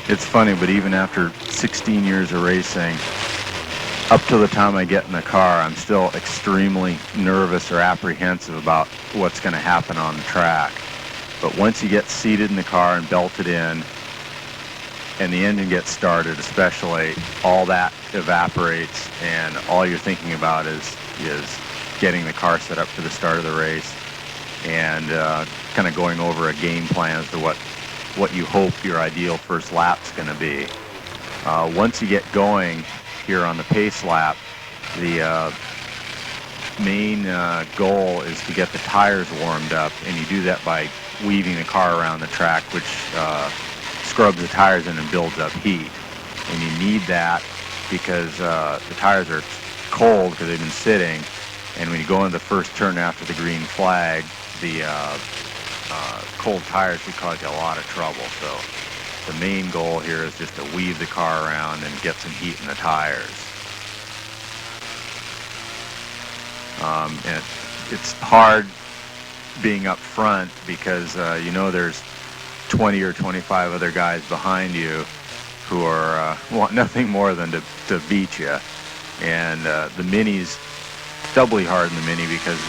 It's funny, but even after 16 years of racing, up to the time I get in the car, I'm still extremely nervous or apprehensive about what's going to happen on the track. But once you get seated in the car and belted in, and the engine gets started especially, all that evaporates, and all you're thinking about is getting the car set up for the start of the race, and kind of going over a game plan as to what you hope your ideal first lap's going to be. Once you get going here on the pace lap, the main goal is to get the tires warmed up, and you do that by weaving the car around the track, which scrubs the tires in and builds up heat. And you need that because the tires are cold because they've been sitting, and when you go into the first turn after the green flag, the cold tires could cause you a lot of trouble. So the main goal here is just to weave the car around and get some heat in the tires. And it's hard being up front because you know there's 20 or 25 other guys behind you who are want nothing more than to beat you. And the Mini's doubly hard in the Mini because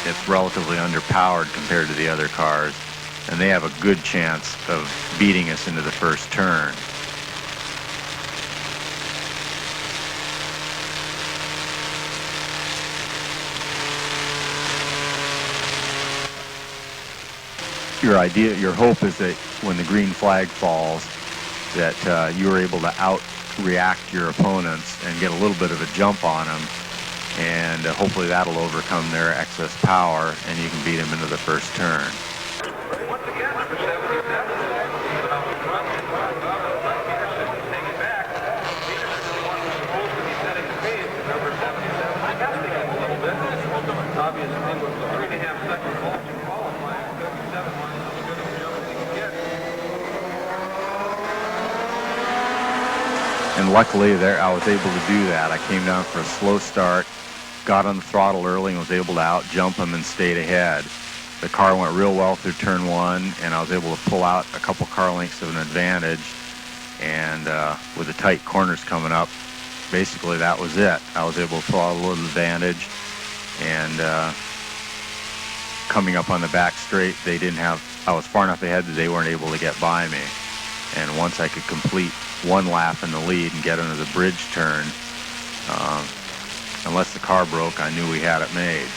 it's relatively underpowered compared to the other cars, and they have a good chance of beating us into the first turn. Your hope is that when the green flag falls, that you are able to out-react your opponents and get a little bit of a jump on them, and hopefully that'll overcome their excess power, and you can beat them into the first turn. Once again, number 77, taking back. Peterson is the one who's supposed to be setting the pace. Number 77, testing him a little bit. Obviously, with the 3.5 second vault in qualifying, 77 wanted as good of a jump as he could get. And luckily there, I was able to do that. I came down for a slow start, got on the throttle early, and was able to out-jump him and stayed ahead. The car went real well through turn one, and I was able to pull out a couple car lengths of an advantage. And with the tight corners coming up, basically that was it. I was able to pull out a little advantage, and coming up on the back straight, I was far enough ahead that they weren't able to get by me. And once I could complete one lap in the lead and get under the bridge turn, unless the car broke, I knew we had it made.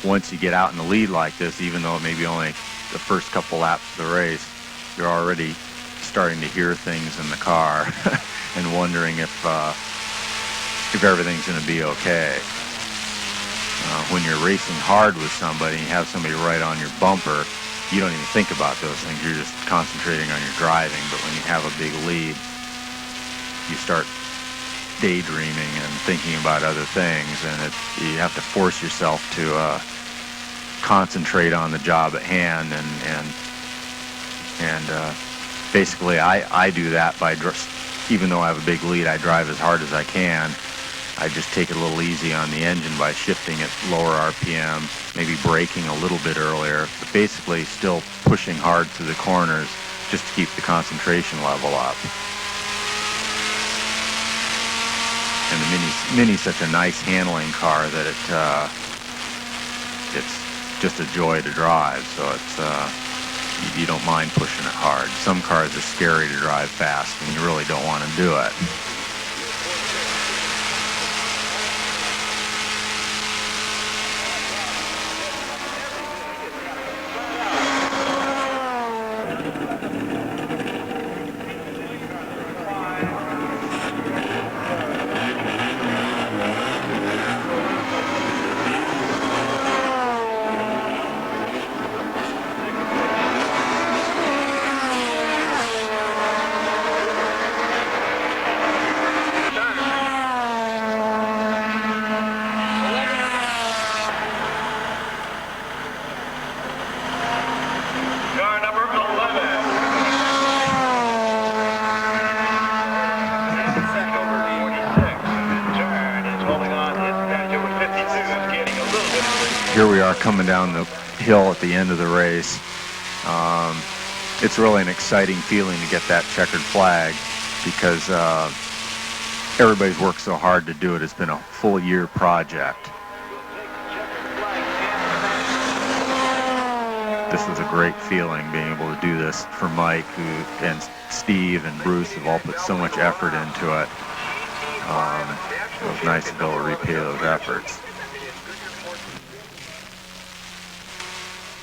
Once you get out in the lead like this, even though it may be only the first couple laps of the race, you're already starting to hear things in the car and wondering if everything's going to be okay. When you're racing hard with somebody and you have somebody right on your bumper, you don't even think about those things. You're just concentrating on your driving. But when you have a big lead, you start daydreaming and thinking about other things, and you have to force yourself to concentrate on the job at hand. And basically, I do that by, even though I have a big lead, I drive as hard as I can. I just take it a little easy on the engine by shifting at lower RPM, maybe braking a little bit earlier, but basically still pushing hard through the corners just to keep the concentration level up. And the Mini's such a nice handling car that it's just a joy to drive, so you don't mind pushing it hard. Some cars are scary to drive fast, and you really don't want to do it. Here we are coming down the hill at the end of the race. It's really an exciting feeling to get that checkered flag because everybody's worked so hard to do it. It's been a full year project. This was a great feeling being able to do this for Mike, and Steve and Bruce have all put so much effort into it. It was nice to be able to repay those efforts.